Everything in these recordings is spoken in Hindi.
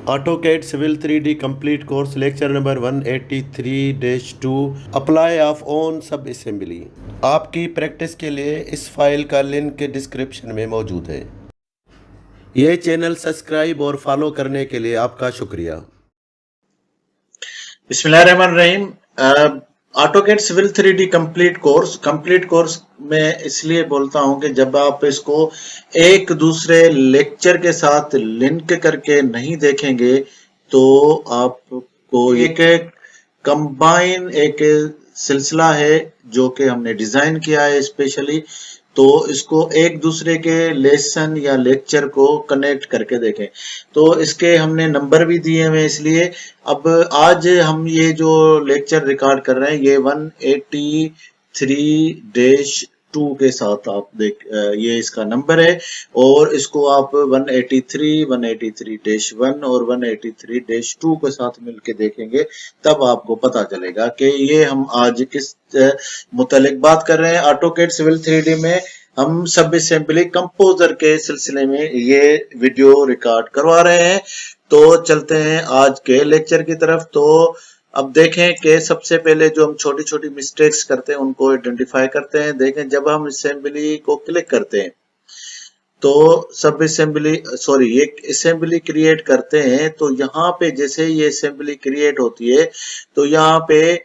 AutoCAD Civil 3D Complete Course Lecture number 183-2 Apply of Own Sub Assembly। आपकी प्रैक्टिस के लिए इस फाइल का लिंक डिस्क्रिप्शन में मौजूद है। ये चैनल सब्सक्राइब और फॉलो करने के लिए आपका शुक्रिया। बिस्मिल्लाहिर्रहमानिर्रहीम। AutoCAD civil 3D complete course में इसलिए बोलता हूं कि जब आप इसको एक दूसरे लेक्चर के साथ लिंक करके नहीं देखेंगे तो आपको एक कंबाइन एक सिलसिला है जो कि हमने डिजाइन किया है स्पेशली, तो इसको एक दूसरे के लेसन या लेक्चर को कनेक्ट करके देखें। तो इसके हमने नंबर भी दिए हुए, इसलिए अब आज हम ये जो लेक्चर रिकॉर्ड कर रहे हैं ये 183-2 के साथ आप ये इसका नंबर है और इसको आप 183, 183-1 और 183-2 के साथ मिलके देखेंगे, तब आपको पता चलेगा कि ये हम आज किस मुतालिक बात कर रहे हैं। ऑटोकैड सिविल 3D में हम सब असेंबली कंपोजर के सिलसिले में ये वीडियो रिकॉर्ड करवा रहे हैं। तो चलते हैं आज के लेक्चर की तरफ। तो अब देखें कि सबसे पहले जो हम छोटी छोटी मिस्टेक्स करते हैं उनको आइडेंटिफाई करते हैं। देखें, जब हम असेंबली को क्लिक करते हैं तो सब असेंबली एक असेंबली क्रिएट करते हैं, तो यहाँ पे जैसे ये असेंबली क्रिएट होती है तो यहाँ पे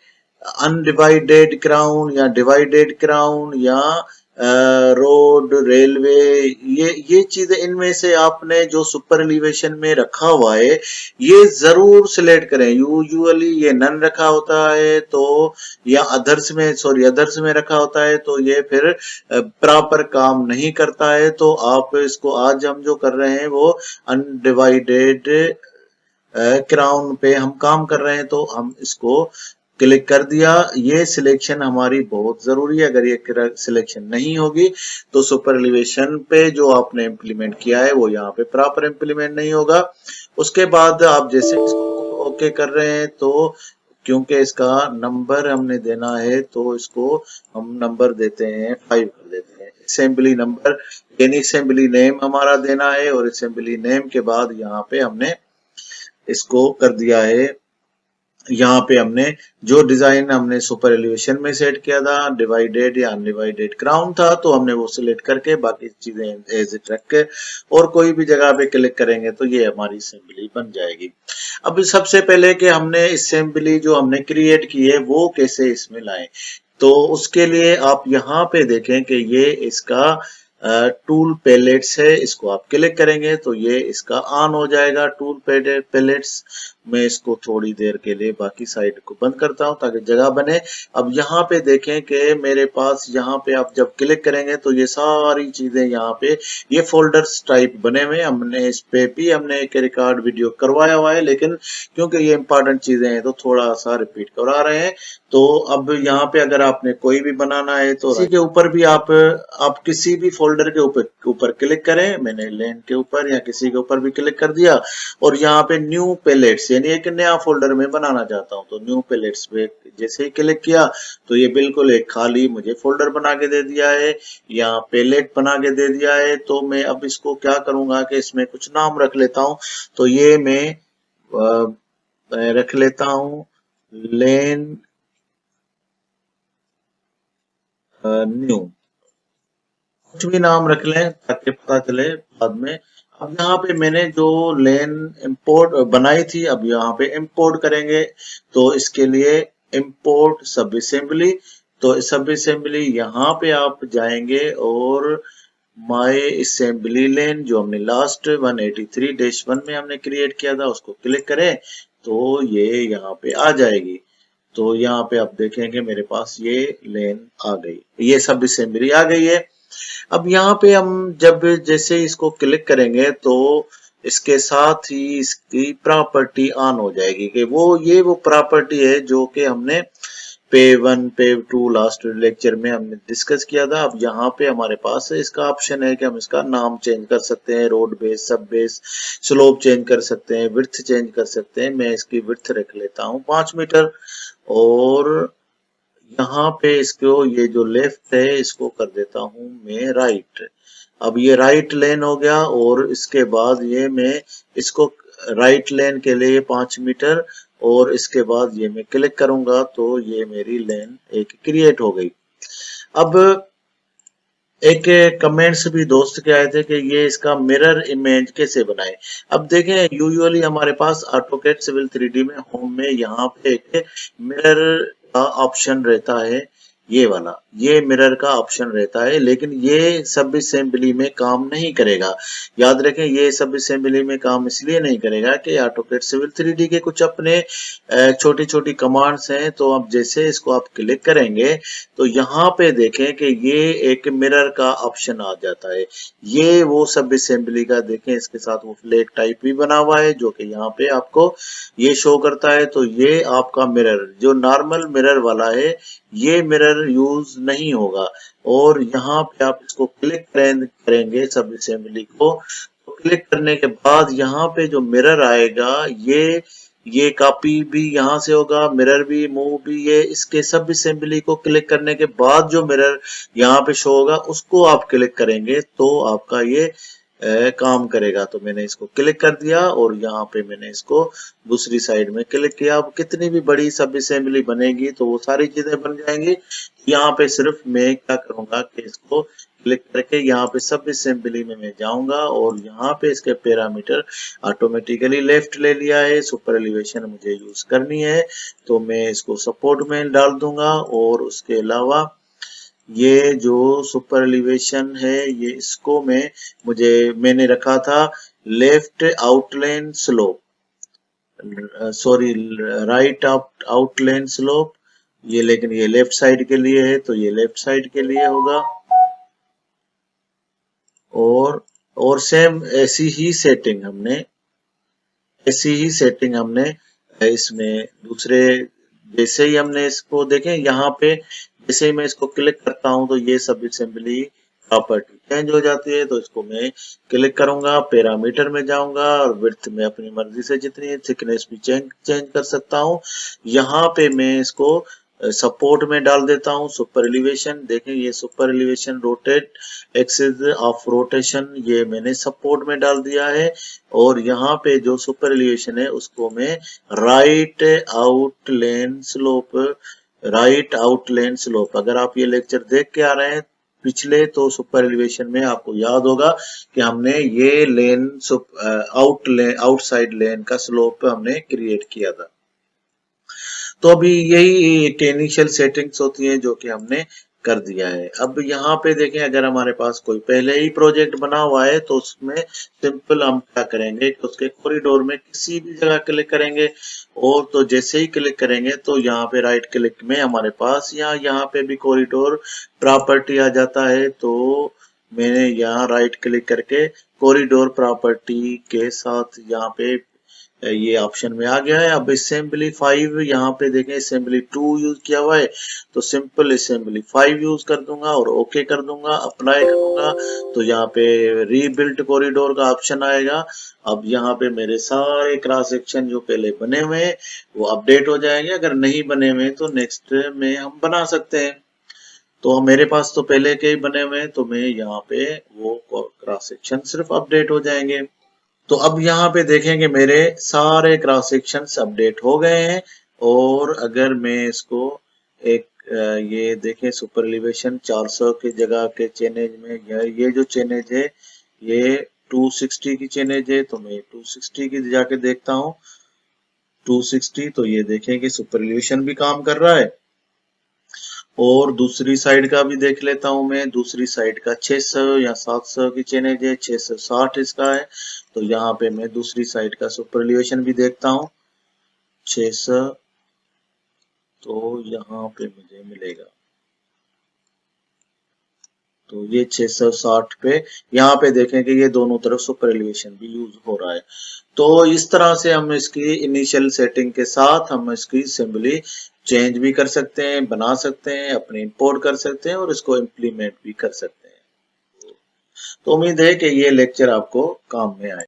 अनडिवाइडेड क्राउन या डिवाइडेड क्राउन या रोड, रेलवे, ये चीजें, इनमें से आपने जो सुपर एलिवेशन में रखा हुआ है ये जरूर सिलेक्ट करें। यूजुअली ये नन रखा होता है तो या अदर्स में रखा होता है तो ये फिर प्रॉपर काम नहीं करता है। तो आप इसको, आज हम जो कर रहे हैं वो अनडिवाइडेड क्राउन पे हम काम कर रहे हैं, तो हम इसको क्लिक कर दिया। ये सिलेक्शन हमारी बहुत जरूरी है, अगर ये सिलेक्शन नहीं होगी तो सुपर एलिवेशन पे जो आपने इंप्लीमेंट किया है वो यहाँ पे प्रॉपर इंप्लीमेंट नहीं होगा। उसके बाद आप जैसे इसको ओके कर रहे हैं तो क्योंकि इसका नंबर हमने देना है तो इसको हम नंबर देते हैं 5 कर देते हैं। असेंबली नंबर यानी असेंबली नेम हमारा देना है और असेंबली नेम के बाद यहाँ पे हमने इसको कर दिया है, यहाँ पे हमने जो डिजाइन हमने सुपर एलिवेशन में सेट किया था, डिवाइडेड या अनडिवाइडेड क्राउन था, तो हमने वो सिलेक्ट करके बाकी चीजें एज इट रख के और कोई भी जगह पे क्लिक करेंगे तो ये हमारी असेंबली बन जाएगी। अब सबसे पहले कि हमने असेंबली जो हमने क्रिएट की है वो कैसे इसमें लाएं, तो उसके लिए आप यहाँ पे देखें कि ये इसका टूल पैलेट्स है, इसको आप क्लिक करेंगे तो ये इसका ऑन हो जाएगा टूल पैलेट्स। मैं इसको थोड़ी देर के लिए बाकी साइड को बंद करता हूं ताकि जगह बने। अब यहाँ पे देखें कि मेरे पास यहाँ पे आप जब क्लिक करेंगे तो ये सारी चीजें यहाँ पे ये फोल्डर्स टाइप बने हुए। हमने इस पे भी हमने एक रिकॉर्ड वीडियो करवाया हुआ है, लेकिन क्योंकि ये इंपॉर्टेंट चीजें हैं तो थोड़ा सा रिपीट करा रहे हैं। तो अब यहाँ पे अगर आपने कोई भी बनाना है तो इसी के ऊपर भी आप किसी भी फोल्डर के ऊपर क्लिक करें। मैंने लेन के ऊपर या किसी के ऊपर भी क्लिक कर दिया और यहाँ पे न्यू पैलेट्स यानी एक नया फोल्डर में बनाना चाहता हूं तो न्यू पैलेट्स पे जैसे ही क्लिक किया तो ये बिल्कुल एक खाली मुझे फोल्डर बना के दे दिया है, यहाँ पैलेट बना के दे दिया है। तो मैं अब इसको क्या करूंगा कि इसमें कुछ नाम रख लेता हूं। तो ये मैं रख लेता हूं लेन न्यू, कुछ भी नाम रख लें ताकि पता चले बाद में। अब यहाँ पे मैंने जो लेन इंपोर्ट बनाई थी अब यहाँ पे इंपोर्ट करेंगे, तो इसके लिए इंपोर्ट सब असेंबली। तो सब असेंबली यहाँ पे आप जाएंगे और माय असेंबली लेन जो हमने लास्ट 183-1 में हमने क्रिएट किया था उसको क्लिक करें तो ये यहाँ पे आ जाएगी। तो यहाँ पे आप देखेंगे मेरे पास ये लेन आ गई, ये सब असेंबली आ गई है। अब यहाँ पे हम जब जैसे इसको क्लिक करेंगे तो इसके साथ ही इसकी प्रॉपर्टी ऑन हो जाएगी कि वो प्रॉपर्टी है जो कि हमने पेव 1 पेव 2 लास्ट लेक्चर में हमने डिस्कस किया था। अब यहाँ पे हमारे पास इसका ऑप्शन है कि हम इसका नाम चेंज कर सकते हैं, रोड बेस, सब बेस, स्लोप चेंज कर सकते हैं, विड्थ चेंज कर सकते हैं। मैं इसकी विड्थ रख लेता हूँ 5 मीटर और यहाँ पे इसको ये जो लेफ्ट है इसको कर देता हूं मैं राइट। अब ये राइट लेन हो गया और इसके बाद ये मैं इसको राइट लेन के लिए 5 मीटर, और इसके बाद ये मैं क्लिक करूंगा तो ये मेरी लेन एक क्रिएट हो गई। अब एक कमेंट्स भी दोस्त के आए थे कि ये इसका मिरर इमेज कैसे बनाए। अब देखें, यूजुअली हमारे पास ऑटोकैड सिविल 3D में होम में यहाँ पे एक मिरर का ऑप्शन रहता है, ये वाला, ये मिरर का ऑप्शन रहता है, लेकिन ये सब असेंबली में काम नहीं करेगा। याद रखें, ये सब असेंबली में काम इसलिए नहीं करेगा कि ऑटोकैड सिविल 3D के कुछ अपने छोटी छोटी कमांड्स हैं। तो अब जैसे इसको आप क्लिक करेंगे तो यहाँ पे देखें कि ये एक मिरर का ऑप्शन आ जाता है। ये वो सब असेंबली का, देखें इसके साथ वो फ्लैग टाइप भी बना हुआ है जो कि यहाँ पे आपको ये शो करता है। तो ये आपका मिरर जो नॉर्मल मिरर वाला है, ये मिरर यूज नहीं होगा। और यहाँ पे आप इसको क्लिक करेंगे सब असेंबली को, तो क्लिक करने के बाद यहाँ पे जो मिरर आएगा, ये कॉपी भी यहाँ से होगा, मिरर भी, मूव भी, ये इसके सब असेंबली को क्लिक करने के बाद जो मिरर यहाँ पे शो होगा उसको आप क्लिक करेंगे तो आपका ये काम करेगा। तो मैंने इसको क्लिक कर दिया और यहाँ पे मैंने इसको दूसरी साइड में क्लिक किया। अब कितनी भी बड़ी सब असेंबली बनेगी तो वो सारी चीजें बन जाएंगी। यहाँ पे सिर्फ मैं क्या करूंगा कि इसको क्लिक करके यहाँ पे सब असेंबली में मैं जाऊंगा और यहाँ पे इसके पैरामीटर ऑटोमेटिकली लेफ्ट ले लिया है। सुपर एलिवेशन मुझे यूज करनी है तो मैं इसको सपोर्ट में डाल दूंगा। और उसके अलावा ये जो सुपर एलिवेशन है, ये इसको मैंने रखा था left outline slope, sorry right outline slope, ये लेकिन ये लेफ्ट साइड के लिए है तो ये लेफ्ट साइड के लिए होगा। और सेम ऐसी ही सेटिंग हमने इसमें दूसरे, जैसे ही हमने इसको देखें यहाँ पे, जैसे ही मैं इसको क्लिक करता हूं तो ये सब असेंबली प्रॉपर्टी चेंज हो जाती है। तो इसको मैं क्लिक करूंगा, पैरामीटर में जाऊंगा और विड्थ में अपनी मर्जी से जितनी थिकनेस भी चेंज कर सकता हूं। यहाँ पे मैं इसको सपोर्ट में डाल देता हूं सुपर एलिवेशन। देखें ये super elevation rotate axis of rotation, ये मैंने सपोर्ट में डाल दिया है। और यहाँ पे जो सुपर एलिवेशन है उसको मैं राइट आउटलाइन स्लोप, अगर आप ये लेक्चर देख के आ रहे हैं पिछले, तो सुपर एलिवेशन में आपको याद होगा कि हमने ये लेन आउटसाइड लेन का स्लोप हमने क्रिएट किया था। तो अभी यही एक इनिशियल सेटिंग्स होती हैं जो कि हमने कर दिया है। अब यहाँ पे देखें, अगर हमारे पास कोई पहले ही प्रोजेक्ट बना हुआ है तो उसमें सिंपल हम क्या करेंगे कि उसके कॉरिडोर में किसी भी जगह क्लिक करेंगे। और तो जैसे ही क्लिक करेंगे तो यहाँ पे राइट क्लिक में हमारे पास यहाँ पे भी कॉरिडोर प्रॉपर्टी आ जाता है। तो मैंने यहाँ राइट क्लिक करके कॉरिडोर प्रॉपर्टी के साथ यहाँ पे ये ऑप्शन में आ गया है। अब असेंबली 5 यहाँ पे देखें, असेंबली 2 यूज किया हुआ है तो सिंपल असेंबली 5 यूज कर दूंगा और ओके कर दूंगा, अप्लाई करूंगा तो यहाँ पे रीबिल्ट कॉरिडोर का ऑप्शन आएगा। अब यहाँ पे मेरे सारे क्रॉस सेक्शन जो पहले बने हुए हैं वो अपडेट हो जाएंगे, अगर नहीं बने हुए तो नेक्स्ट में हम बना सकते हैं। तो मेरे पास तो पहले के ही बने हुए हैं तो मैं यहाँ पे वो क्रॉस सेक्शन सिर्फ अपडेट हो जाएंगे। तो अब यहाँ पे देखेंगे मेरे सारे क्रॉस सेक्शंस अपडेट हो गए हैं। और अगर मैं इसको एक ये देखें सुपर एलिवेशन 400 की जगह के चेनेज में ये जो चेनेज है ये 260 की चेनेज है, तो मैं 260 की जाके देखता हूँ 260। तो ये देखें कि सुपर एलिवेशन भी काम कर रहा है। और दूसरी साइड का भी देख लेता हूं मैं, दूसरी साइड का 600 या 700 की चेनेज है, 660 इसका है। तो यहाँ पे मैं दूसरी साइड का सुपर एलिवेशन भी देखता हूँ 600, तो यहाँ पे मुझे मिलेगा, तो ये 660 पे यहाँ पे देखें कि ये दोनों तरफ सुपर एलिवेशन भी यूज हो रहा है। तो इस तरह से हम इसकी इनिशियल सेटिंग के साथ हम इसकी असेंबली चेंज भी कर सकते हैं, बना सकते हैं, अपने इंपोर्ट कर सकते हैं और इसको इम्प्लीमेंट भी कर सकते हैं। तो उम्मीद है कि ये लेक्चर आपको काम में आए।